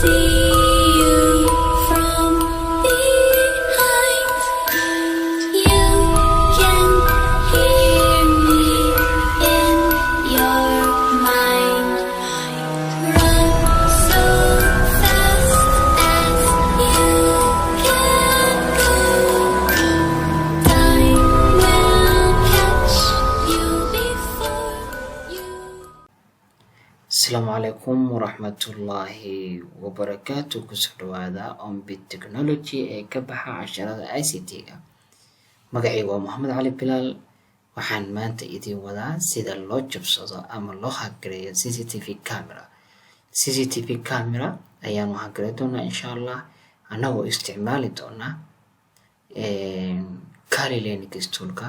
see you from behind. You can hear me in your mind. Run so fast as you can go. Time will catch you before you. Assalamu alaikum warahmatullahi wabarakatuh. Kusoo dhawaada on bit technology ee ka baxa casharada ICT-ga. Magacaygu waa Maxamed Cali Bilaal. Waxaan maanta idin wadaa sida loo jabsado ama loo hagareeyo CCTV camera. CCTV camera ayaan hagareyn doonaa insha Allah, anagoo isticmaali doonaa Kali Linux toolka,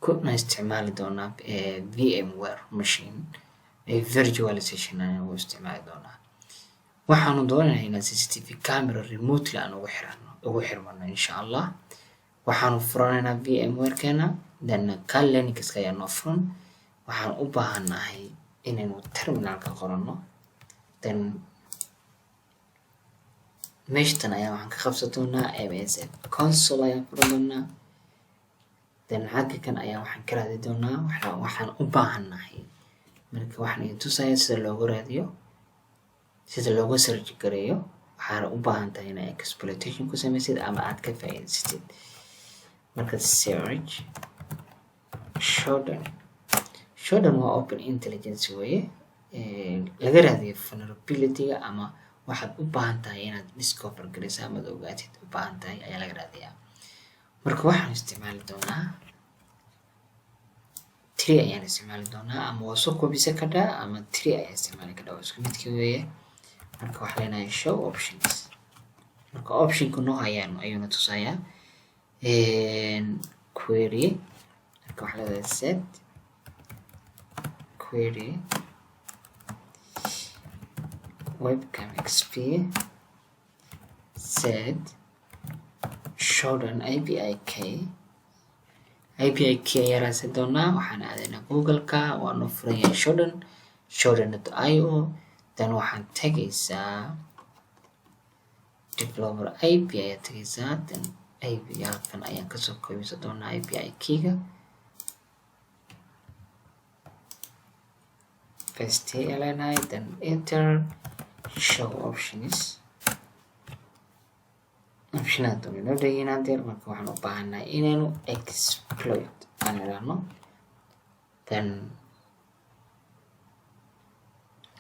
kuna isticmaali doonaa VMware machine virtualization ayaan u isticmaali doonaa. Waxaanu doonaynaa inaan CCTV camera remotely aan ugu xirmano insha Allah. Waxaanu furanaynaa VMware keena, then Kali Linux ayaan noo furan. Waxaan u baahanahay inaynu terminalka qorano, then meeshtan ayaan waxaan ka qabsan doonaa MS console ayaan furan doonaa, then xagga kan ayaan waxaan ka raadi doonaa waxaan u baahanahay. Marka waxaan idin tusayaa sida loogu raadiyo, sida loogu search gareeyo. Waxaana u baahan tahay inaad exploitation ku samaysid ama aad ka faa'iidaysatid. Marka search Shodan waa open intelligence weeye, laga raadiyo vulnerability-ga ama waxaad u baahan tahay inaad discover gareyso ama aad ogaatid u baahan tahay ayaa laga raadiyaa. Marka waxaan isticmaali doonaa tree ayaan isticmaali doonaa, ama waa soo koobisa kadhaa ama tree ayaan isticmaali kadhaa, isku midkii weeye. Marka waxaa leenahay show options. Marka optionka noo hayaan ayuuna tusayaa query. Marka waxaa leedahay set query webcam xp set Shodan API key ayaa raadsan doonaa. Waxaan aadaynaa Google-ka, waanu furan yahay shodan.io, then waxaan tagaysaa developer API ayaa tagaysaa, then API halkan ayaan kasoo koobisa doonaa API keyga. Paste ayaa leenahay, then enter show options. Optionada doon inoo dhegeyna deer. Marka waxaan u baahanahay inaynu exploit aan idhaahno, then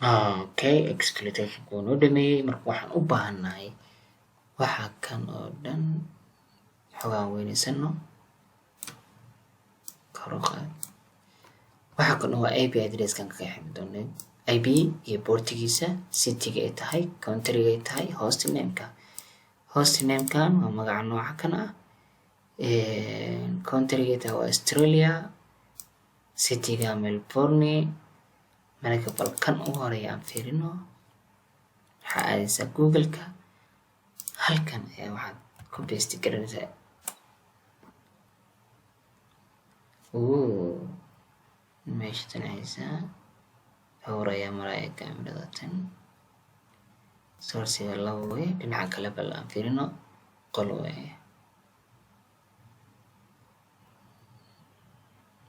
okay, exploitation kuu noo dhameeyey. Marka waxaan u baahanahay waxa kan oo dhan xogaan weynaysano karoqaad. Waxa kan waa API address-kan ka ximi doonay, IP iyo portigiisa, city-ga ay tahay, country-ga ay tahay, hostname-kan waa magaca nooca kan ah, country-ga tahay waa Australia, city-ga Melbourne. Marka bal kan ugu horeeya aan fiirino, waxaa aadaysaa Google-ka, halkan ayaa waxaad ku paste garanaysaa. Meeshatan haysaa hore ayaa maraya kamerada tan. Source-ga labo way, dhinaca kale bal aan fiirino qol weeye.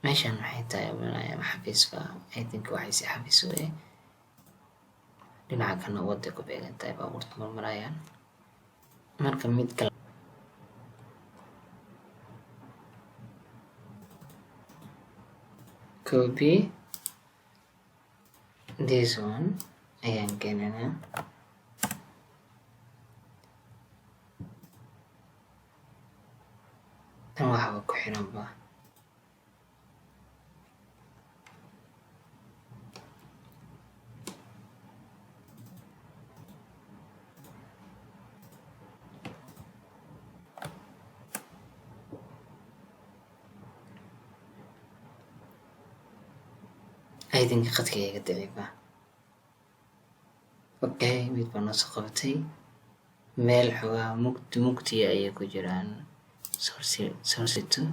Meeshan waxay tahay ama xafiis ba, I think waxay si xafiis weeye. Dhinaca kana wadda ku beegan tahay baabuurta marayaan. Marka mid kale copy this one ayaan keenanaa. Tan waxaa ku xiran ba I think qadkayga daciifa. Okay, mid baan soo qabatay. Meel xogaa mugti ayay ku jiraan. Source 2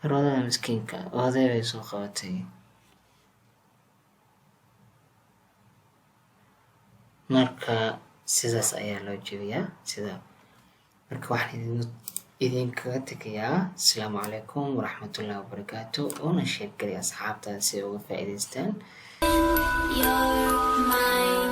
Roda miskiinka oday ay soo qabatay. marka sidaas ayaa loo jebiyaa sida marka waxaan idinkaga tegayaa asalaamu calaykum waraxmatullaahi wabarakaatu una sheeg gari asxaabtaada si ay uga faa'iidaystaan. You're my